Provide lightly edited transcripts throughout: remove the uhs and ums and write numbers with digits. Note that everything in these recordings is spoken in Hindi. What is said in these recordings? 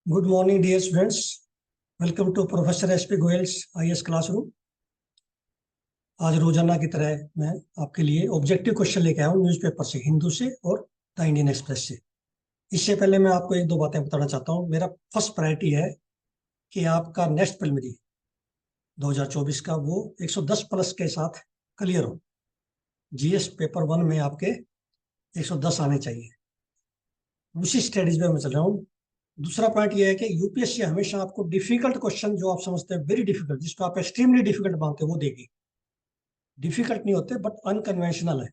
Good morning, dear students. Welcome to Professor S.P. Goyal's IS classroom. आज रोजाना की तरह मैं आपके लिए ऑब्जेक्टिव क्वेश्चन लेके आया हूँ न्यूज़पेपर से, हिंदू से और द इंडियन एक्सप्रेस से। इससे पहले मैं आपको एक दो बातें बताना चाहता हूँ। मेरा फर्स्ट प्रायोरिटी है कि आपका नेक्स्ट प्रिलिमिनरी 2024 का वो 110 प्लस के साथ क्लियर हो। जीएस पेपर 1 में आपके 110 आने चाहिए। उसी स्ट्रेटेजी पे मैं चल रहा हूँ। दूसरा पॉइंट ये है कि यूपीएससी हमेशा आपको डिफिकल्ट क्वेश्चन जो आप समझते हैं वेरी डिफिकल्ट, जिसको आप एक्सट्रीमली डिफिकल्ट मानते हैं, वो देगी। डिफिकल्ट नहीं होते बट अनकन्वेंशनल है।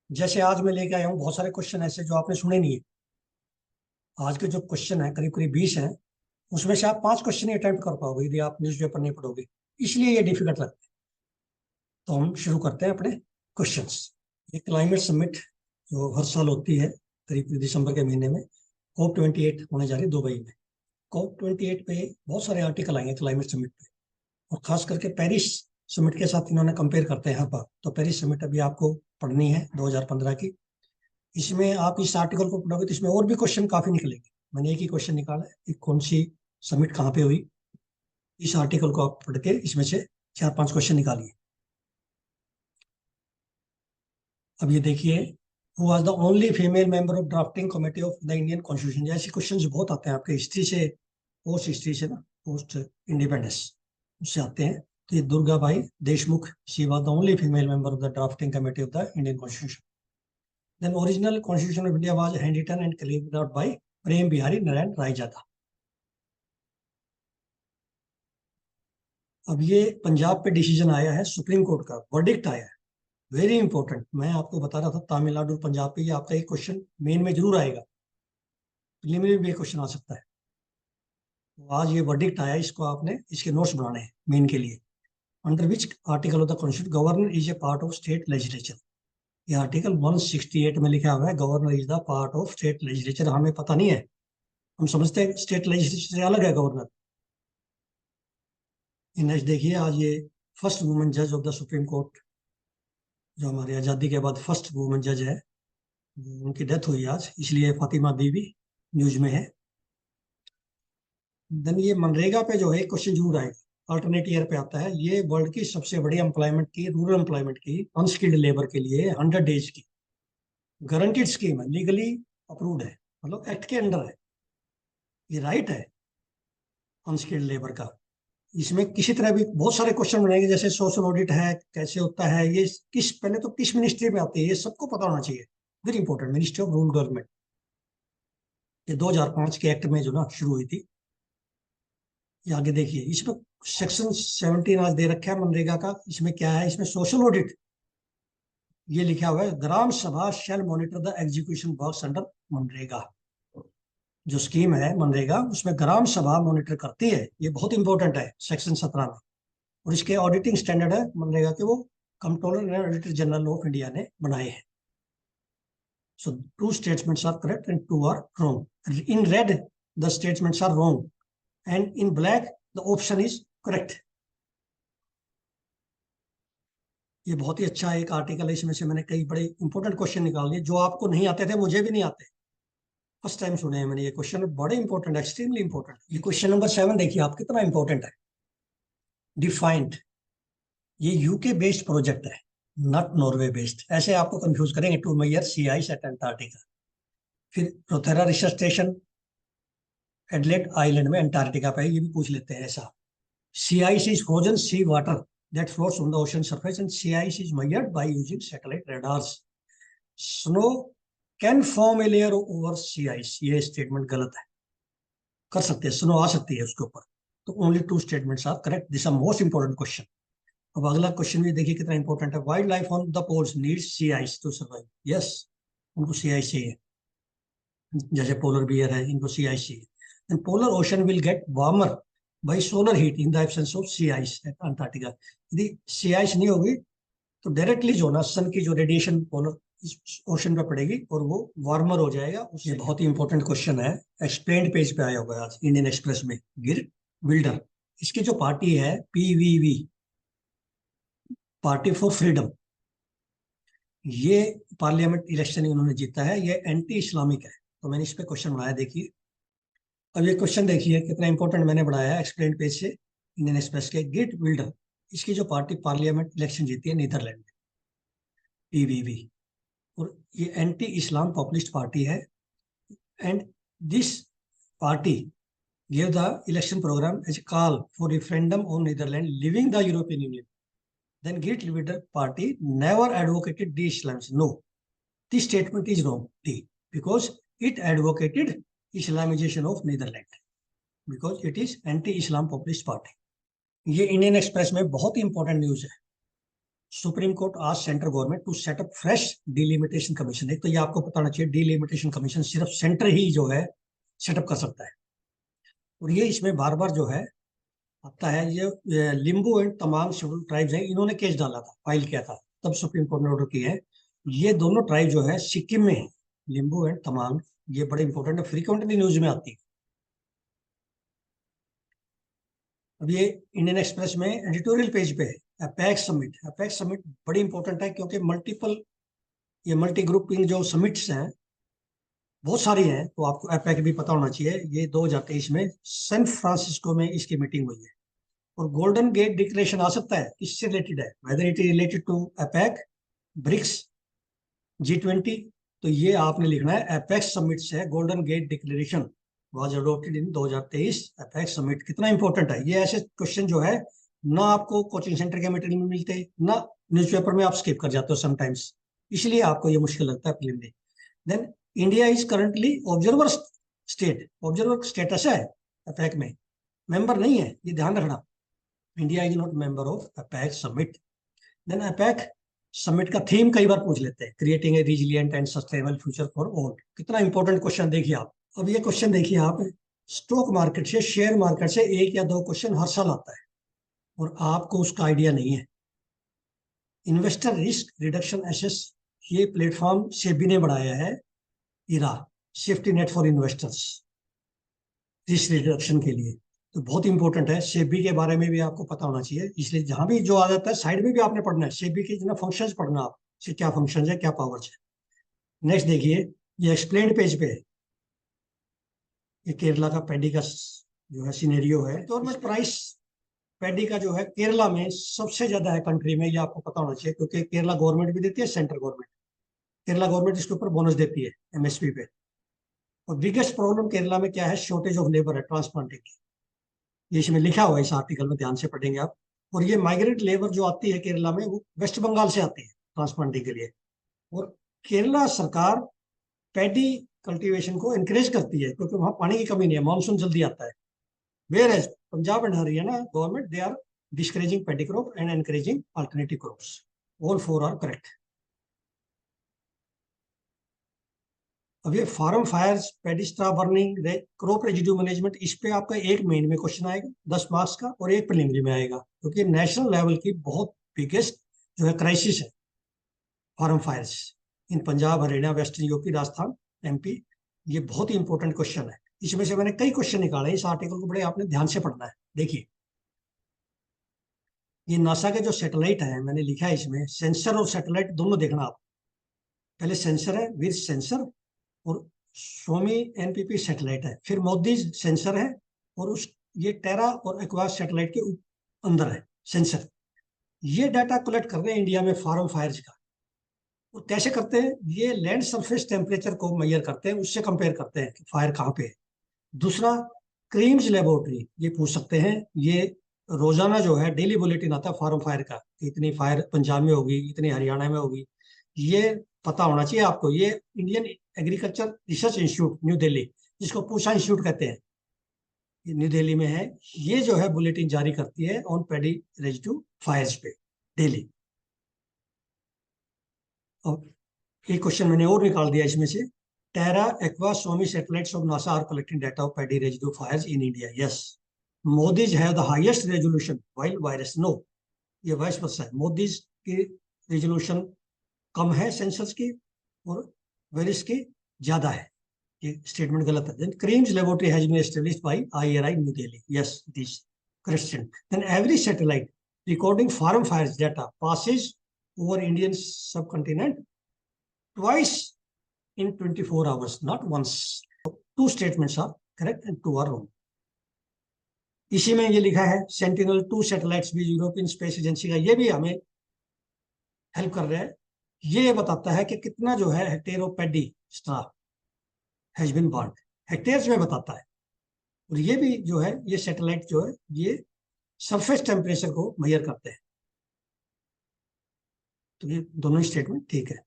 जैसे आज मैं लेके आया हूँ बहुत सारे क्वेश्चन ऐसे जो आपने सुने नहीं है। आज के जो क्वेश्चन है करीब करीब 20 हैं, उसमें से आप 5 क्वेश्चन ही अटेम्प्ट कर पाओगे यदि आप न्यूज़पेपर नहीं पढ़ोगे। इसलिए ये डिफिकल्ट लगता है। तो हम शुरू करते हैं अपने क्वेश्चंस। ये क्लाइमेट समिट जो हर साल होती है करीब दिसंबर के महीने में, COP28 होने जा रही है दुबई में। COP28 पे बहुत सारे आर्टिकल आएंगे क्लाइमेट समिट पे, और खास करके पेरिस समिट के साथ इन्होंने कंपेयर करते हैं हर बार। तो पेरिस समिट अभी आपको पढ़नी है 2015 की। इसमें आप इस आर्टिकल को पढ़ोगे तो इसमें और भी क्वेश्चन काफी निकलेंगे। मैंने एक ही क्वेश्चन निकाला है कि कौन सी समिट कहाँ पे हुई। इस आर्टिकल को आप पढ़ के इसमें से 4-5 क्वेश्चन निकालिए। अब ये देखिए, who was the only female member of drafting committee of the Indian constitution. ऐसे क्वेश्चन बहुत आते हैं आपके हिस्ट्री से, पोस्ट हिस्ट्री से ना, पोस्ट इंडिपेंडेंस उससे आते हैं। तो ये Durga Bai Deshmukh, she was the only female member of the drafting committee of the Indian constitution. Then original constitution of India was handwritten and carried out by Prem Bihari Narayan Raizada. अब ये पंजाब पे डिसीजन आया है सुप्रीम कोर्ट का, वर्डिक्ट आया है, वेरी इंपॉर्टेंट। मैं आपको बता रहा था तमिलनाडु और पंजाब पे ये आपका एक क्वेश्चन मेन में जरूर आएगा, प्रीलिमिनरी में भी क्वेश्चन आ सकता है। तो आज ये वर्डिक्ट आया, इसको आपने इसके नोट्स बनाने हैं मेन के लिए। Under which article of the constitution governor is a part of state legislature. ये आर्टिकल 168 में लिखा हुआ है, governor is the part of state legislature. हमें पता नहीं है, हम समझते हैं स्टेट लेजिस्लेचर से अलग है गवर्नर। नेक्स्ट देखिए, आज ये फर्स्ट वुमेन जज ऑफ द सुप्रीम कोर्ट, जो हमारी आज़ादी के बाद फर्स्ट वुमेन जज है, उनकी डेथ हुई आज, इसलिए फातिमा बीबी न्यूज में है। देन ये मनरेगा पे जो है क्वेश्चन जरूर आएगा, अल्टरनेट ईयर पे आता है। ये वर्ल्ड की सबसे बड़ी एम्प्लॉयमेंट की, रूरल एम्प्लॉयमेंट की, अनस्किल्ड लेबर के लिए 100 डेज की गारंटीड स्कीम है, लीगली अप्रूव्ड है, मतलब एक्ट के अंडर है। ये राइट है अनस्किल्ड लेबर का। इसमें किसी तरह भी बहुत सारे क्वेश्चन बनेंगे, जैसे सोशल ऑडिट है, कैसे होता है ये, किस पहले तो किस मिनिस्ट्री में आती है, ये सबको पता होना चाहिए। Very important, ministry of rural development. ये 2005 के एक्ट में जो ना शुरू हुई थी। ये आगे देखिए, इसमें सेक्शन 17 आज दे रखा है मनरेगा का। इसमें क्या है, इसमें सोशल ऑडिट ये लिखा हुआ है, gram sabha shall monitor the execution works under मनरेगा। जो स्कीम है मनरेगा, उसमें ग्राम सभा मॉनिटर करती है, ये बहुत इंपॉर्टेंट है सेक्शन 17 में। और इसके ऑडिटिंग स्टैंडर्ड है मनरेगा के, वो controller and auditor general of India ने बनाए हैं। So two statements are correct and two are wrong. In red the statements are wrong and in black the option is correct. ये बहुत ही अच्छा एक आर्टिकल है, इसमें से मैंने कई बड़े इंपॉर्टेंट क्वेश्चन निकाल लिए जो आपको नहीं आते थे, मुझे भी नहीं आते। फर्स्ट टाइम सुने हैं मैंने ये क्वेश्चन, बड़े इंपॉर्टेंट, एक्सट्रीमली इंपॉर्टेंट। ये क्वेश्चन नंबर 7 देखिए आप, कितना इंपॉर्टेंट है। डिफाइंड, ये यूके बेस्ड प्रोजेक्ट है, नॉट नॉर्वे बेस्ड। ऐसे आपको कंफ्यूज करेंगे, two major sea ice at Antarctica. फिर Rothera research station Adelaide island में अंटार्कटिका पे है, ये भी पूछ लेते हैं ऐसा। Sea ice is frozen sea water that floats on the ocean surface and sea ice is measured by using satellite radars. Snow can form a layer over sea ice. ये स्टेटमेंट गलत है, कर सकते हैं, स्नो आ सकती है उसके ऊपर। तो only 2 statements are correct. This are most important question. अब अगला क्वेश्चन भी देखिए कितना इंपॉर्टेंट है। Wildlife on the poles needs sea ice to survive. Yes, उनको सी आइस चाहिए, जैसे पोलर बियर है, इनको सी आइस चाहिए। And polar ocean will get warmer by solar heat in the absence of sea ice at Antarctica. यदि सी आइस नहीं होगी तो डायरेक्टली जो ना सन की जो रेडिएशन पोलर ओशन पे पड़ेगी और वो वार्मर हो जाएगा। ये बहुत ही इंपॉर्टेंट क्वेश्चन है, एक्सप्लेन्ड पेज पे आया हुआ है आज इंडियन एक्सप्रेस में। गिर विल्डर, इसकी जो पार्टी है पीवीवी, पार्टी फॉर फ्रीडम, ये पार्लियामेंट इलेक्शन इन्होंने जीता है, ये एंटी इस्लामिक है। तो मैंने इस पे क्वेश्चन बनाया, देखिए। अब ये क्वेश्चन देखिए कितना इंपॉर्टेंट मैंने बनाया है एक्सप्लेन पेज से इंडियन एक्सप्रेस के। गेट बिल्डर, इसकी जो पार्टी पार्लियामेंट इलेक्शन जीती है नीदरलैंड में, पीवीवी, और ये एंटी इस्लाम पॉपुलिस्ट पार्टी है। And this party gave the election program as a call for referendum on Netherlands leaving the European Union. Then Geert Leader party never advocated de-Islamism. No, this statement is wrong. D, because it advocated Islamization of Netherlands because it is anti-Islam populist party. ये इंडियन एक्सप्रेस में बहुत ही इंपॉर्टेंट न्यूज है। सुप्रीम कोर्ट आज central government to set up fresh delimitation commission. एक तो ये आपको पता होना चाहिए डिलिमिटेशन कमीशन सिर्फ सेंटर ही जो है सेटअप कर सकता है। और ये इसमें बार बार जो है आता है, ये लिम्बू एंड तमाम शेड्यूल ट्राइब्स हैं, इन्होंने केस डाला था, फाइल किया था, तब सुप्रीम कोर्ट ने ऑर्डर किया है। ये दोनों ट्राइब जो है सिक्किम में है, लिम्बू एंड तमांग। ये बड़े इंपॉर्टेंट है, फ्रीक्वेंटली न्यूज में आती है। अब ये इंडियन एक्सप्रेस में एडिटोरियल पेज पे है अपेक्स समिट। अपेक्स समिट बड़ी इंपॉर्टेंट है क्योंकि ये मल्टी ग्रुपिंग जो समिट्स हैं बहुत सारी हैं, तो आपको अपेक भी पता होना चाहिए। ये 2023 में सैन फ्रांसिस्को में इसकी मीटिंग हुई है। और गोल्डन गेट डिक्लेरेशन आ सकता है, किससे रिलेटेड है, whether it is related to APEC, BRICS, G20। तो ये आपने लिखना है अपेक्स समिट से Golden Gate declaration was adopted in 2023 apex summit. कितना इंपॉर्टेंट है ये। ऐसे क्वेश्चन जो है ना आपको कोचिंग सेंटर के मटेरियल में मिलते, ना न्यूज़पेपर में, आप स्किप कर जाते हो समटाइम्स, इसलिए आपको ये मुश्किल लगता है preliminary. Then India is currently observer state, observer status है अपेक में, मेंबर नहीं है, ये ध्यान रखना। India is not member of APEC summit. Then APEC summit का थीम कई बार पूछ लेते हैं, creating a resilient and sustainable future for all. कितना इंपॉर्टेंट क्वेश्चन देखिए आप। अब ये क्वेश्चन देखिए आप, स्टॉक मार्केट से, शेयर मार्केट से एक या दो क्वेश्चन हर साल आता है और आपको उसका आइडिया नहीं है। इन्वेस्टर रिस्क रिडक्शन एसेस, ये प्लेटफॉर्म सेबी ने बढ़ाया है, IRRA safety net for investors, risk reduction के लिए। तो बहुत इंपॉर्टेंट है, सेबी के बारे में भी आपको पता होना चाहिए। इसलिए जहां भी जो आ जाता है साइड में भी आपने पढ़ना है, सेबी के जितना फंक्शंस पढ़ना, आप क्या फंक्शंस है, क्या पावर्स है। नेक्स्ट देखिए, ये एक्सप्लेन्ड पेज पे है, ये केरला का पैडी का जो है सिनेरियो है। गवर्नमेंट प्राइस पैडी का जो है केरला में सबसे ज्यादा है कंट्री में, ये आपको पता होना चाहिए क्योंकि केरला गवर्नमेंट भी देती है, सेंट्रल गवर्नमेंट। केरला गवर्नमेंट इसके ऊपर बोनस देती है एमएसपी पे। और बिगेस्ट प्रॉब्लम केरला में क्या है, शॉर्टेज ऑफ लेबर है ट्रांसप्लांटिंग की। ये इसमें लिखा हुआ है, इस आर्टिकल में ध्यान से पढ़ेंगे आप। और ये माइग्रेंट लेबर जो आती है केरला में, वो वेस्ट बंगाल से आती है ट्रांसप्लांटिंग के लिए। और केरला सरकार पैडी कल्टीवेशन को एनकरेज करती है क्योंकि वहां पानी की कमी नहीं है, मानसून जल्दी आता है। Whereas Punjab and Haryana government they are discouraging paddy crop and encouraging alternative crops. All four are correct. अब ये farm fires, paddy straw burning, crop residue management, इस पे आपका एक मेन में क्वेश्चन आएगा 10 मार्क्स का और एक प्रीलिमिनरी में आएगा क्योंकि नेशनल लेवल की बहुत बिगेस्ट जो है क्राइसिस है farm fires in Punjab, Haryana, western UP, Rajasthan, MP. ये बहुत ही इंपॉर्टेंट क्वेश्चन है। इसमें से मैंने कई क्वेश्चन निकाले, इस आर्टिकल को बड़े आपने ध्यान से पढ़ना है। देखिए, ये नासा के जो सैटेलाइट है, मैंने लिखा है इसमें, सेंसर और सैटेलाइट दोनों देखना आप। पहले सेंसर है, विर सेंसर, और स्वामी एनपीपी सैटेलाइट है, फिर मोदी सेंसर है, और उस ये टेरा और एक्वास सैटेलाइट के अंदर है सेंसर। ये डाटा कलेक्ट कर रहे हैं इंडिया में फार्म फायर्स का। और कैसे करते हैं, ये लैंड सरफेस टेम्परेचर को मेजर करते हैं, उससे कंपेयर करते हैं कि फायर कहाँ पे है। दूसरा, क्रीम्स लेबोरेटरी, ये पूछ सकते हैं, ये रोजाना जो है डेली बुलेटिन आता है फार्म फायर का, इतनी फायर पंजाब में होगी, इतनी हरियाणा में होगी, ये पता होना चाहिए आपको। ये Indian agriculture research institute new Delhi, जिसको पूषा इंस्टीट्यूट कहते हैं, ये न्यू दिल्ली में है, ये जो है बुलेटिन जारी करती है ऑन पैडी रेजिड्यू फायर्स पे डेली। और एक क्वेश्चन मैंने और निकाल दिया इसमें से, Terra Aqua Suomi satellites of NASA are collecting data of paddy residue fires in India. Yes, MODIS have the highest resolution wild fires. No, ये वाइस वर्सा है, मोदीज की रेजोल्यूशन कम है सेंसस की और वायरस की ज्यादा है। ये स्टेटमेंट गलत है। Then CREAMS laboratory has been established by IRI New Delhi. Yes, it is correct. Then every satellite recording farm fires data passes over Indian subcontinent twice in 24 hours, not once. Two statements are correct and 2 are wrong. इसी में ये लिखा है सेंटिनल-2 सैटेलाइट्स भी यूरोपियन स्पेस एजेंसी का, ये भी हमें हेल्प कर रहा है। ये बताता है कि कितना जो है हेटेरोपेडी स्टार हैज बीन बर्न, हेक्टेयर्स में बताता है। और ये भी जो है, ये सैटेलाइट जो है ये सरफेस टेम्परेचर को मेजर करते हैं। तो ये दोनों स्टेटमेंट ठीक है।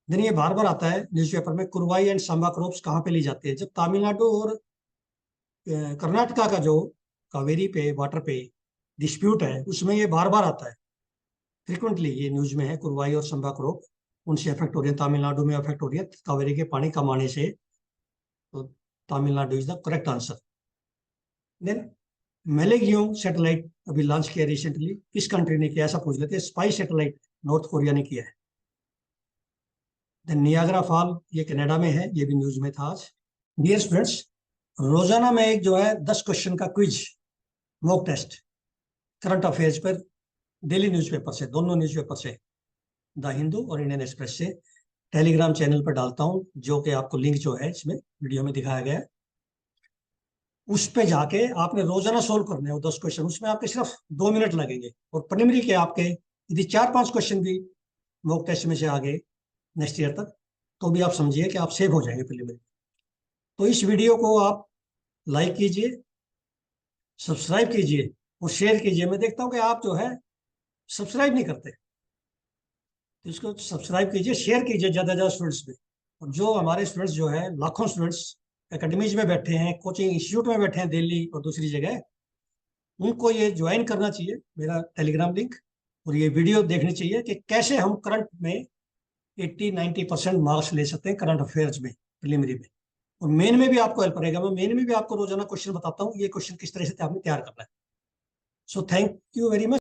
देन ये बार बार आता है न्यूज़पेपर में, कुरवाई एंड सांबा क्रॉप्स कहाँ पे ली जाती है? जब तमिलनाडु और कर्नाटका का जो कावेरी पे वाटर पे डिस्प्यूट है, उसमें ये बार बार आता है फ्रिक्वेंटली। ये न्यूज में है, कुरवाई और सांबा क्रॉप उनसे अफेक्ट हो रही है, तमिलनाडु में अफेक्ट हो रही है कावेरी के पानी कम आने से। तो Tamil Nadu is the correct answer. Then मेलेगियो सैटेलाइट अभी लॉन्च किया रिसेंटली, किस कंट्री ने किया? ऐसा पूछ लेते हैं। स्पाई सैटेलाइट नॉर्थ कोरिया ने किया है। देन नियाग्रा फॉल ये कनाडा में है, ये भी न्यूज में था आज। डियर स्टूडेंट्स, रोजाना में एक जो है 10 क्वेश्चन का quiz mock test current affairs पर डेली न्यूज़पेपर से, दोनों न्यूज़पेपर से, द हिंदू और इंडियन एक्सप्रेस से, टेलीग्राम चैनल पर डालता हूं, जो कि आपको लिंक जो है इसमें वीडियो में दिखाया गया है। उस पे जाके आपने रोजाना सोल्व करने हो 10 क्वेश्चन, उसमें आपके सिर्फ 2 मिनट लगेंगे। और प्रिलिमिनरी के आपके यदि 4-5 क्वेश्चन भी मॉक टेस्ट में से आ गए नेक्स्ट ईयर तक, तो भी आप समझिए कि आप सेव हो जाएंगे प्रिलिमिनरी। तो इस वीडियो को आप लाइक कीजिए, सब्सक्राइब कीजिए और शेयर कीजिए। मैं देखता हूँ कि आप जो है सब्सक्राइब नहीं करते, तो इसको सब्सक्राइब कीजिए, शेयर कीजिए ज़्यादा से ज़्यादा स्टूडेंट्स में। और जो हमारे स्टूडेंट्स जो है, लाखों स्टूडेंट्स एकेडमीज में बैठे हैं, कोचिंग इंस्टीट्यूट में बैठे हैं दिल्ली और दूसरी जगह, उनको ये ज्वाइन करना चाहिए मेरा टेलीग्राम लिंक, और ये वीडियो देखनी चाहिए कि कैसे हम करंट में 80-90% मार्क्स ले सकते हैं करंट अफेयर्स में, प्रिलिमिनरी में। और मेन में भी आपको हेल्प करेगा। मैं मेन में भी आपको रोजाना क्वेश्चन बताता हूँ, ये क्वेश्चन किस तरह से आपने तैयार करना है। So thank you very much.